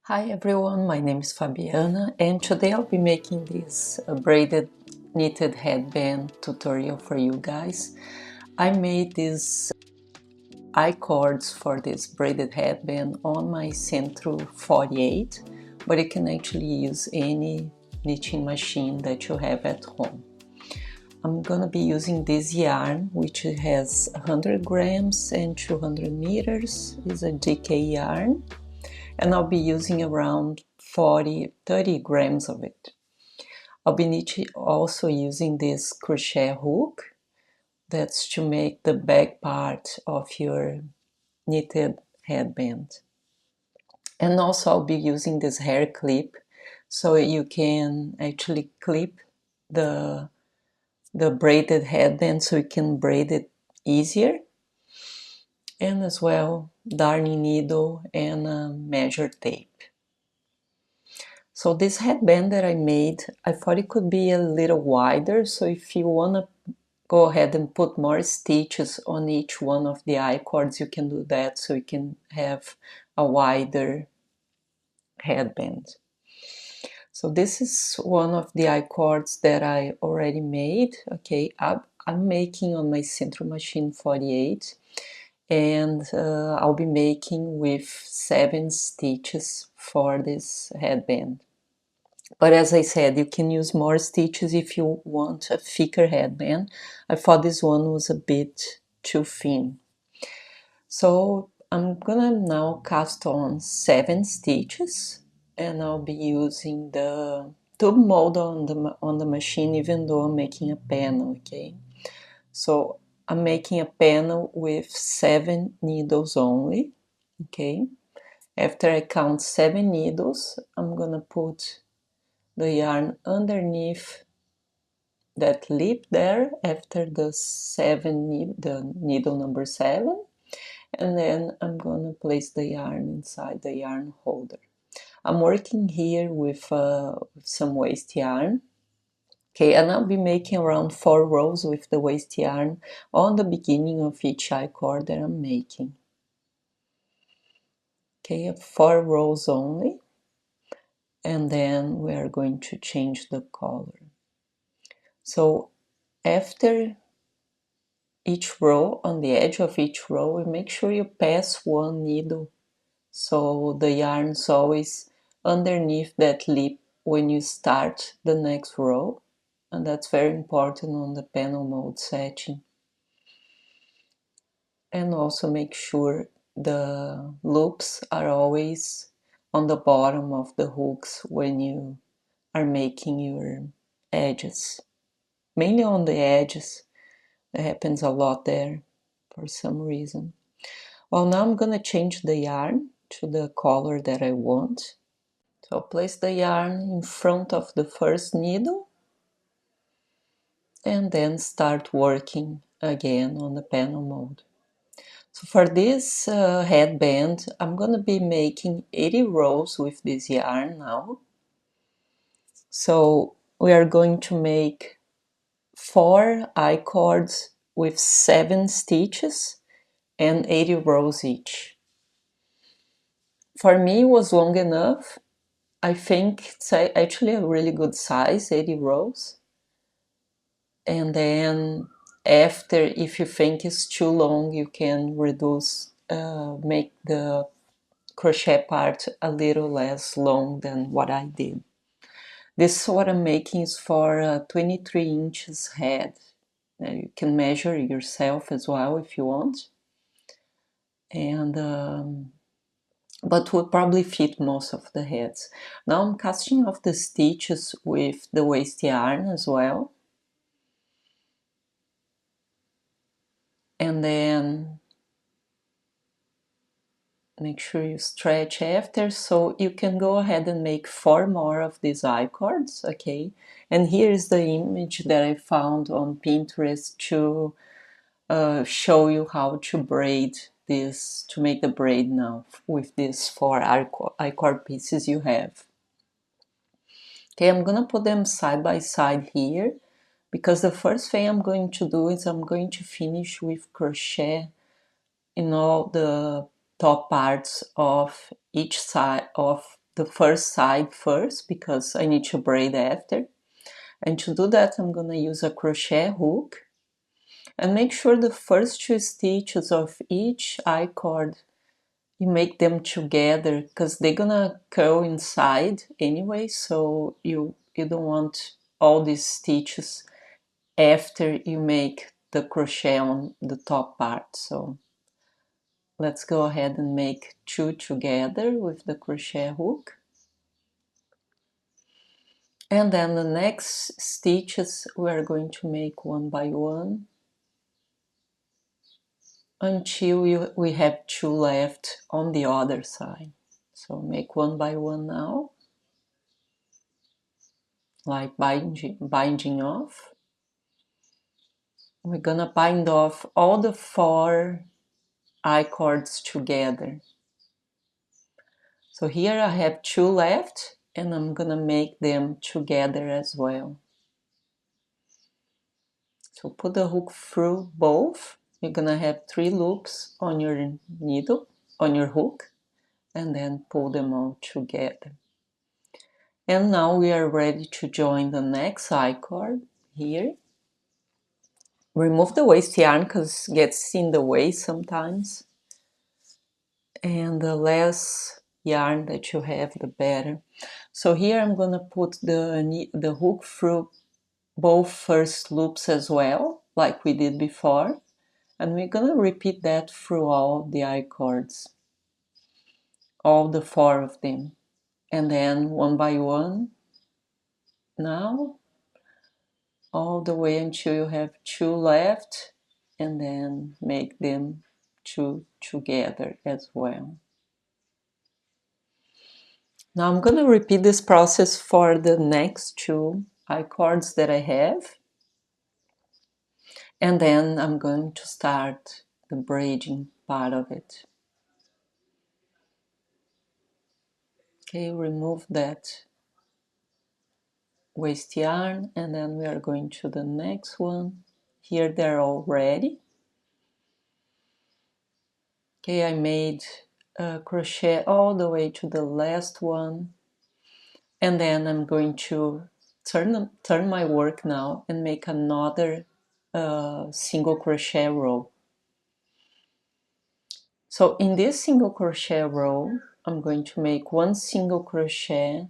Hi everyone, my name is Fabiana and today I'll be making this braided knitted headband tutorial for you guys. I made these I-cords for this braided headband on my SENTRO 48, but you can actually use any knitting machine that you have at home. I'm gonna be using this yarn, which has 100 grams and 200 meters. It's a DK yarn, and I'll be using around 30 grams of it. I'll be also using this crochet hook. That's to make the back part of your knitted headband. And also I'll be using this hair clip so you can actually clip the braided headband so you can braid it easier. And as well darning needle and a measure tape. So this headband that I made, I thought it could be a little wider, so if you want to go ahead and put more stitches on each one of the I-cords, you can do that so you can have a wider headband. So this is one of the I-cords that I already made. Okay, I'm making on my SENTRO machine 48, and I'll be making with 7 stitches for this headband. But as I said, you can use more stitches if you want a thicker headband. I thought this one was a bit too thin. So I'm gonna now cast on 7 stitches, and I'll be using the tube mold on the machine, even though I'm making a panel, okay? So I'm making a panel with 7 needles only, okay? After I count 7 needles, I'm gonna put the yarn underneath that lip there after the needle number 7, and then I'm gonna place the yarn inside the yarn holder. I'm working here with some waste yarn, okay, and I'll be making around 4 rows with the waste yarn on the beginning of each I-cord that I'm making. Okay, 4 rows only, and then we are going to change the color. So after each row, on the edge of each row, and make sure you pass one needle so the yarn is always underneath that lip when you start the next row, and that's very important on the panel mold setting. And also make sure the loops are always on the bottom of the hooks when you are making your edges, mainly on the edges. It happens a lot there for some reason. Well, now I'm gonna change the yarn to the color that I want. So I'll place the yarn in front of the first needle and then start working again on the panel mold. So for this headband, I'm gonna be making 80 rows with this yarn now. So we are going to make 4 I-cords with 7 stitches and 80 rows each. For me, it was long enough. I think it's actually a really good size, 80 rows. And then after, if you think it's too long, you can reduce, make the crochet part a little less long than what I did. This what I'm making is for a 23 inches head. You can measure yourself as well if you want. And but will probably fit most of the heads. Now I'm casting off the stitches with the waste yarn as well. And then make sure you stretch after, so you can go ahead and make 4 more of these I-cords, okay? And here is the image that I found on Pinterest to show you how to braid this, to make the braid now with these 4 I-cord pieces you have. Okay, I'm gonna put them side by side here, because the first thing I'm going to do is I'm going to finish with crochet in all the top parts of each side of the first side first because I need to braid after. And to do that, I'm gonna use a crochet hook and make sure the first 2 stitches of each I-cord, you make them together because they're gonna curl inside anyway, so you don't want all these stitches after you make the crochet on the top part. So let's go ahead and make 2 together with the crochet hook. And then the next stitches we are going to make one by one until we have 2 left on the other side. So make one by one now, like binding off. We're gonna bind off all the 4 I-cords together. So here I have 2 left and I'm gonna make them together as well. So put the hook through both. You're gonna have 3 loops on your needle, on your hook, and then pull them all together. And now we are ready to join the next I-cord here. Remove the waste yarn because it gets in the way sometimes. And the less yarn that you have, the better. So here I'm gonna put the hook through both first loops as well, like we did before. And we're gonna repeat that through all the I-cords, all the 4 of them. And then one by one, now, all the way until you have 2 left, and then make them 2 together as well. Now I'm gonna repeat this process for the next 2 I-cords that I have. And then I'm going to start the braiding part of it. Okay, remove that waste yarn, and then we are going to the next one. Here they're all ready. Okay, I made crochet all the way to the last one, and then I'm going to turn my work now and make another single crochet row. So in this single crochet row, I'm going to make 1 single crochet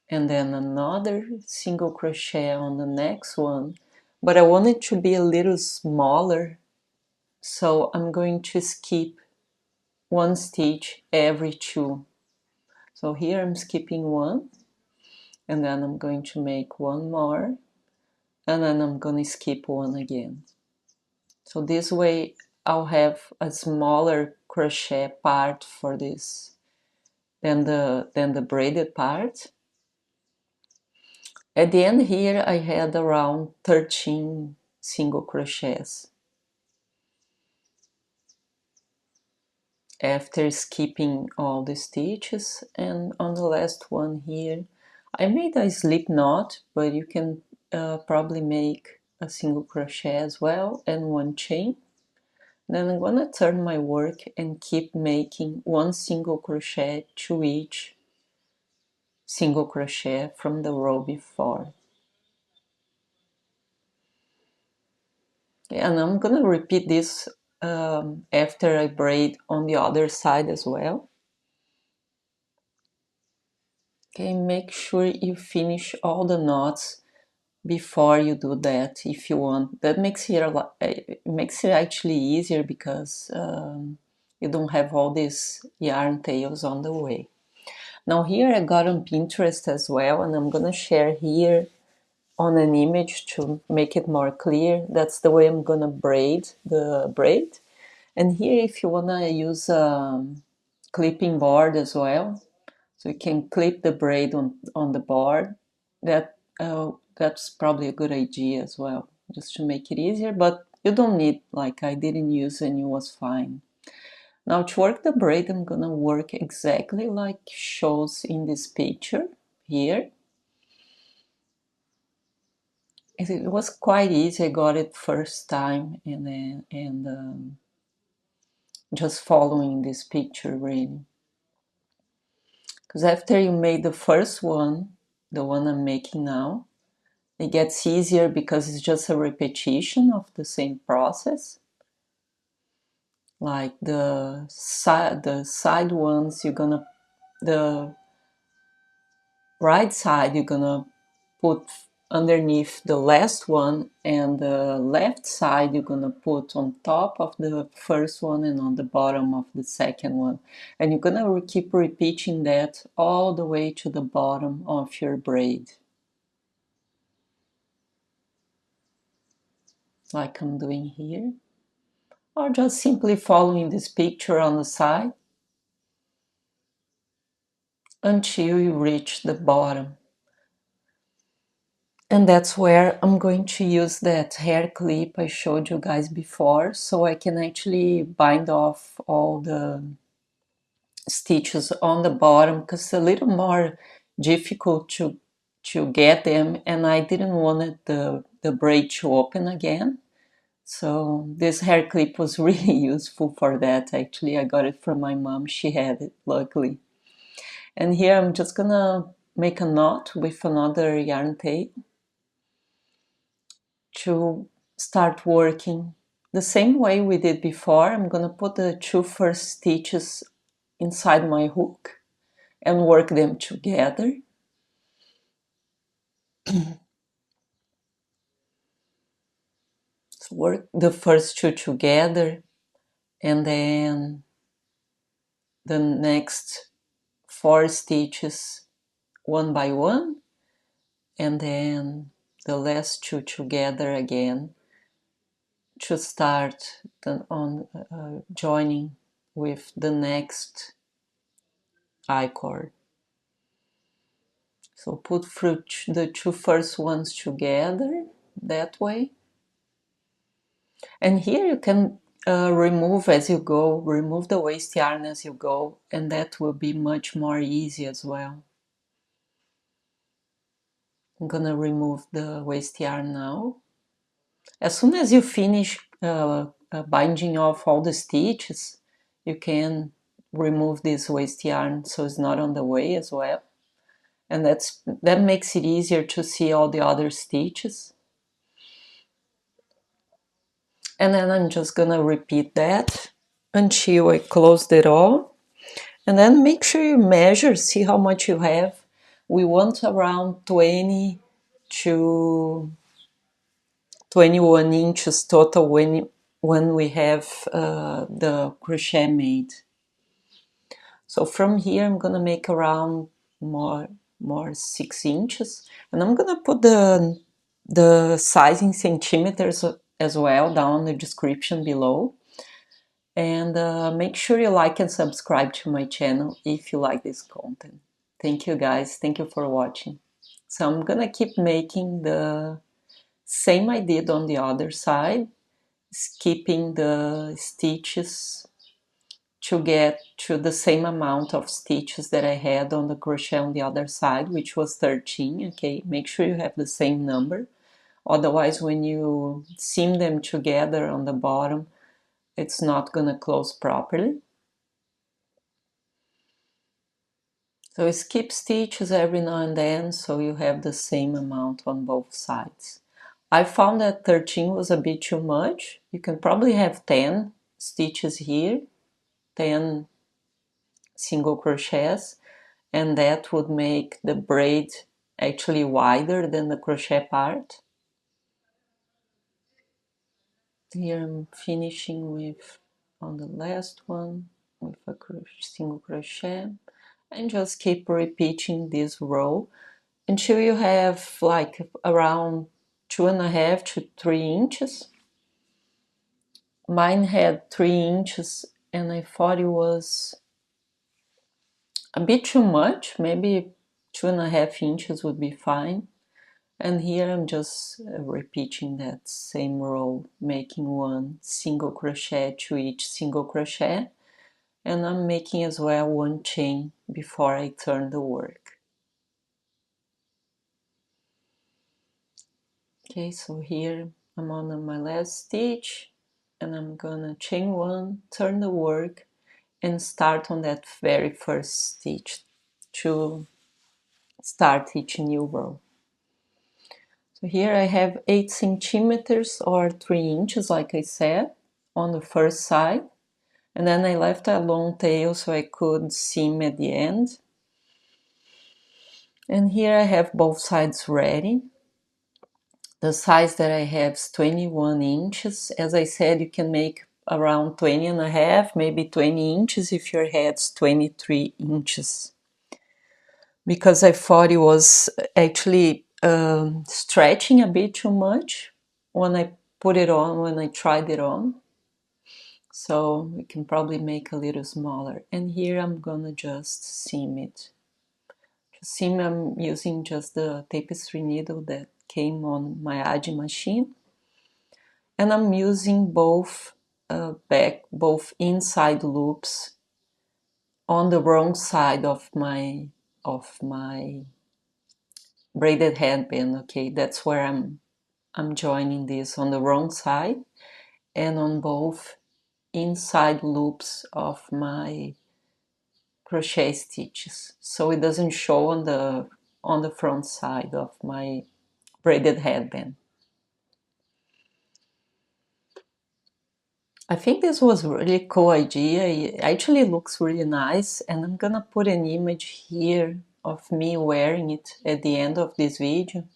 and then another single crochet on the next one, but I want it to be a little smaller, so I'm going to skip 1 stitch every 2. So here I'm skipping 1, and then I'm going to make 1 more, and then I'm going to skip 1 again. So this way I'll have a smaller crochet part for this than the braided part. At the end here I had around 13 single crochets after skipping all the stitches. And on the last one here I made a slip knot, but you can probably make a single crochet as well and 1 chain. Then I'm gonna turn my work and keep making 1 single crochet to each single crochet from the row before. And I'm gonna repeat this after I braid on the other side as well. Okay, make sure you finish all the knots before you do that if you want. That makes it actually easier because you don't have all these yarn tails on the way. Now here I got on Pinterest as well, and I'm gonna share here on an image to make it more clear. That's the way I'm gonna braid the braid. And here if you wanna use a clipping board as well, so you can clip the braid on the board, that's probably a good idea as well, just to make it easier, but you don't need, like I didn't use and it was fine. Now to work the braid, I'm gonna work exactly like shows in this picture here. It was quite easy. I got it first time, and just following this picture really. because after you made the first one, the one I'm making now, it gets easier because it's just a repetition of the same process. Like the side ones, the right side you're gonna put underneath the last one, and the left side you're gonna put on top of the first one and on the bottom of the second one, and you're gonna keep repeating that all the way to the bottom of your braid, like I'm doing here, or just simply following this picture on the side until you reach the bottom. And that's where I'm going to use that hair clip I showed you guys before, so I can actually bind off all the stitches on the bottom, because it's a little more difficult to get them, and I didn't want the braid to open again. So this hair clip was really useful for that. Actually, I got it from my mom. She had it, luckily. And here I'm just gonna make a knot with another yarn tape to start working the same way we did before. I'm gonna put the two first stitches inside my hook and work them together. So work the first two together, and then the next four stitches one by one, and then the last two together again to start on joining with the next I cord. So put the two first ones together that way. And here you can remove as you go, remove the waste yarn as you go, and that will be much more easy as well. I'm gonna remove the waste yarn now. As soon as you finish binding off all the stitches, you can remove this waste yarn so it's not on the way as well. And that makes it easier to see all the other stitches. And then I'm just gonna repeat that until I closed it all. And then make sure you measure, see how much you have. We want around 20 to 21 inches total when we have the crochet made. So from here I'm gonna make around more 6 inches, and I'm gonna put the size in centimeters as well down in the description below. And make sure you like and subscribe to my channel if you like this content. Thank you guys, thank you for watching. So I'm gonna keep making the same I did on the other side, skipping the stitches to get to the same amount of stitches that I had on the crochet on the other side, which was 13. Okay, make sure you have the same number, otherwise when you seam them together on the bottom, it's not gonna close properly. So skip stitches every now and then so you have the same amount on both sides. I found that 13 was a bit too much. You can probably have 10 stitches here, 10 single crochets, and that would make the braid actually wider than the crochet part. Here I'm finishing with, on the last one, with a single crochet, and just keep repeating this row until you have like around 2.5 to 3 inches. Mine had 3 inches and I thought it was a bit too much, maybe 2.5 inches would be fine. And here I'm just repeating that same row, making one single crochet to each single crochet, and I'm making as well one chain before I turn the work. Okay, so here I'm on my last stitch and I'm gonna chain one, turn the work, and start on that very first stitch to start each new row. So here I have 8 centimeters or 3 inches, like I said, on the first side. And then I left a long tail so I could seam at the end. And here I have both sides ready. The size that I have is 21 inches. As I said, you can make around 20 and a half, maybe 20 inches if your head's 23 inches. Because I thought it was actually stretching a bit too much when I put it on, when I tried it on. So we can probably make a little smaller. And here I'm gonna just seam it. To seam, I'm using just the tapestry needle that came on my Adi machine. And I'm using both both inside loops on the wrong side of my braided headband. Okay, that's where I'm joining this on the wrong side and on both inside loops of my crochet stitches, so it doesn't show on the front side of my braided headband. I think this was a really cool idea. It actually looks really nice, and I'm gonna put an image here of me wearing it at the end of this video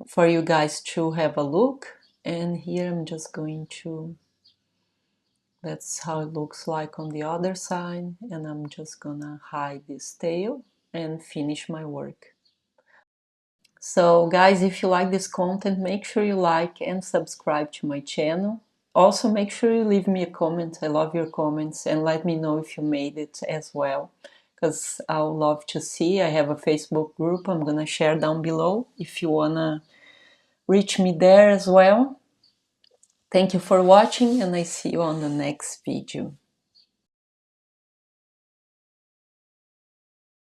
for you guys to have a look. And here I'm just going to, that's how it looks like on the other side, and I'm just gonna hide this tail and finish my work. So guys, if you like this content, make sure you like and subscribe to my channel. Also make sure you leave me a comment. I love your comments, and let me know if you made it as well, because I'll love to see. I have a Facebook group I'm gonna share down below if you wanna reach me there as well. Thank you for watching, and I see you on the next video.